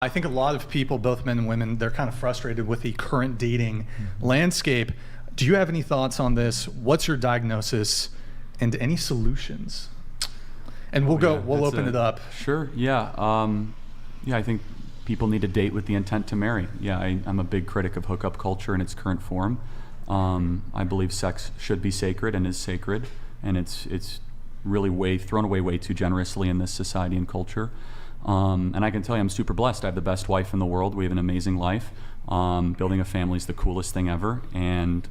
I think a lot of people, both men and women, they're kind of frustrated with the current dating landscape. Do you have any thoughts on this? What's your diagnosis and any solutions? And we'll open it up. Sure, yeah. I think people need to date with the intent to marry. Yeah, I'm a big critic of hookup culture in its current form. I believe sex should be sacred and is sacred, and it's really thrown away way too generously in this society and culture. And I can tell you I'm super blessed. I have the best wife in the world. We have an amazing life. Building a family is the coolest thing ever. And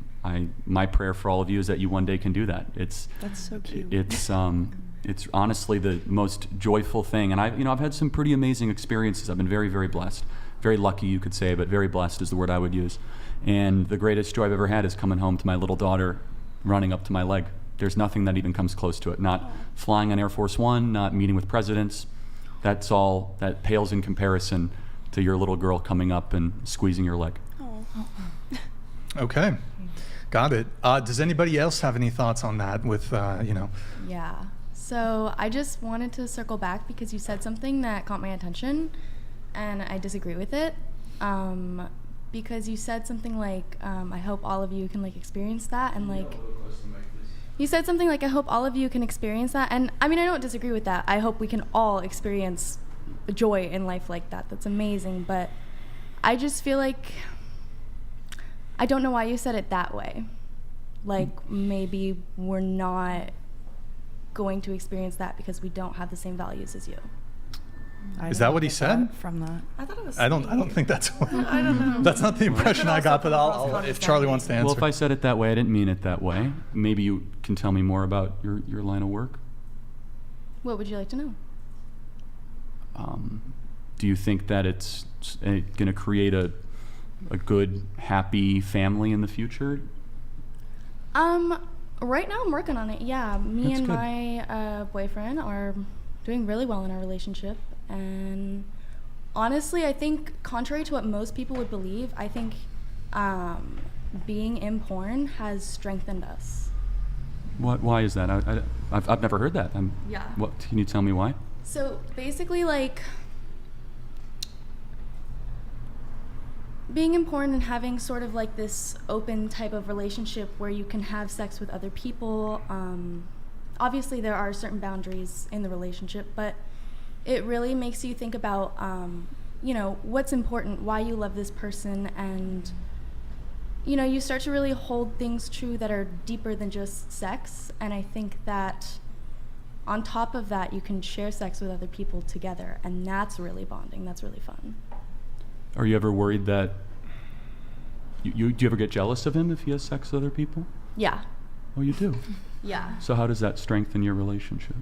my prayer for all of you is that you one day can do that. That's so cute. It's honestly the most joyful thing. And I've had some pretty amazing experiences. I've been very, very blessed. Very lucky, you could say, but very blessed is the word I would use. And the greatest joy I've ever had is coming home to my little daughter running up to my leg. There's nothing that even comes close to it. Not flying on Air Force One, not meeting with presidents. That pales in comparison to your little girl coming up and squeezing your leg. Oh. Okay, got it. Does anybody else have any thoughts on that with, Yeah, so I just wanted to circle back because you said something that caught my attention and I disagree with it. Because you said something like, I hope all of you can experience that, and you said something like, I hope all of you can experience that. And I mean, I don't disagree with that. I hope we can all experience joy in life like that. That's amazing. But I just feel like, I don't know why you said it that way. Like maybe we're not going to experience that because we don't have the same values as you. Is that what he said? From that, I thought it was. I don't think that's. I don't know. That's not the impression I got. But I'll if Charlie wants to answer. Well, if I said it that way, I didn't mean it that way. Maybe you can tell me more about your line of work. What would you like to know? Do you think that it's going to create a good, happy family in the future? Right now I'm working on it. Yeah, me That's and good. my boyfriend are doing really well in our relationship, and honestly, I think contrary to what most people would believe, I think being in porn has strengthened us. Why is that? I've never heard that. Yeah. What can you tell me why? So basically, being in porn and having sort of this open type of relationship where you can have sex with other people, obviously there are certain boundaries in the relationship, but it really makes you think about, what's important, why you love this person, and, you start to really hold things true that are deeper than just sex. And I think that on top of that, you can share sex with other people together, and that's really bonding. That's really fun. Are you ever worried that do you ever get jealous of him if he has sex with other people? Yeah. Oh, you do? Yeah. So how does that strengthen your relationship?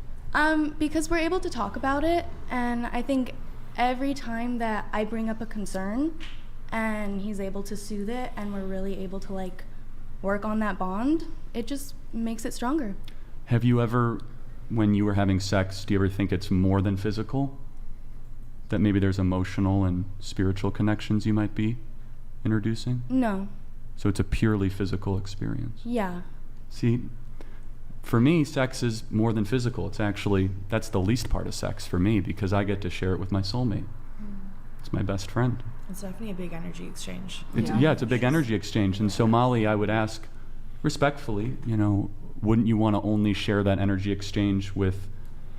Because we're able to talk about it, and I think every time that I bring up a concern and he's able to soothe it and we're really able to work on that bond, it just makes it stronger. Have you ever, when you were having sex, do you ever think it's more than physical? That maybe there's emotional and spiritual connections you might be introducing? No. So it's a purely physical experience? Yeah. See, for me, sex is more than physical. That's the least part of sex for me, because I get to share it with my soulmate. It's my best friend. it's definitely a big energy exchange. It's a big energy exchange. And so, Molly, I would ask respectfully, wouldn't you want to only share that energy exchange with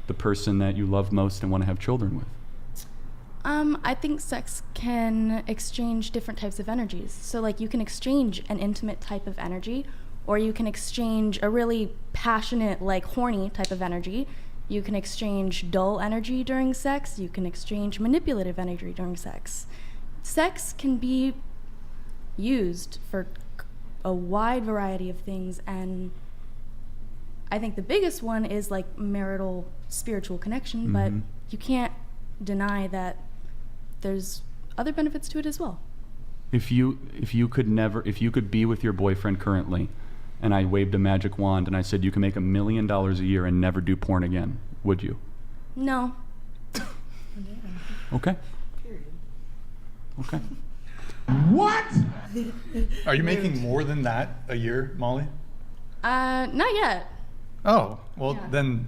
the person that you love most and want to have children with? I think sex can exchange different types of energies. So you can exchange an intimate type of energy, or you can exchange a really passionate, horny type of energy. You can exchange dull energy during sex. You can exchange manipulative energy during sex. Sex can be used for a wide variety of things, and I think the biggest one is marital spiritual connection, but you can't deny that there's other benefits to it as well. If you could be with your boyfriend currently, and I waved a magic wand and I said you can make $1 million a year and never do porn again, would you? No. Okay. Period. Okay. What? Are you making more than that a year, Molly? Not yet. Oh, well Yeah. then,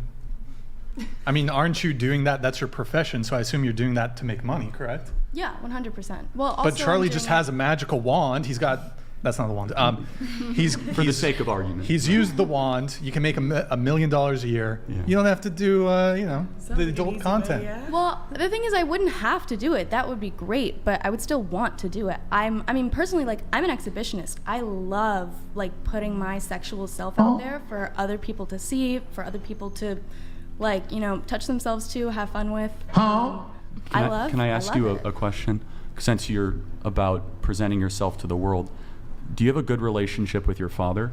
aren't you doing that? That's your profession, so I assume you're doing that to make money, correct? Yeah, 100%. Well, also But Charlie I'm just doing has a magical wand. He's got. That's not the wand. He's For the sake of argument. He's used the wand. You can make $1 million a year. Yeah. You don't have to do, the adult content. Well, the thing is, I wouldn't have to do it. That would be great, but I would still want to do it. I mean, personally, like, I'm an exhibitionist. I love, like, putting my sexual self out there for other people to see, for other people to, like, touch themselves to, have fun with. Can I ask you it. a question? Since you're about presenting yourself to the world, do you have a good relationship with your father?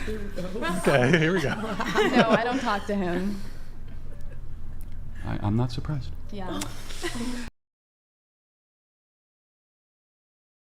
Okay, here we go. No, I don't talk to him. I'm not surprised. Yeah.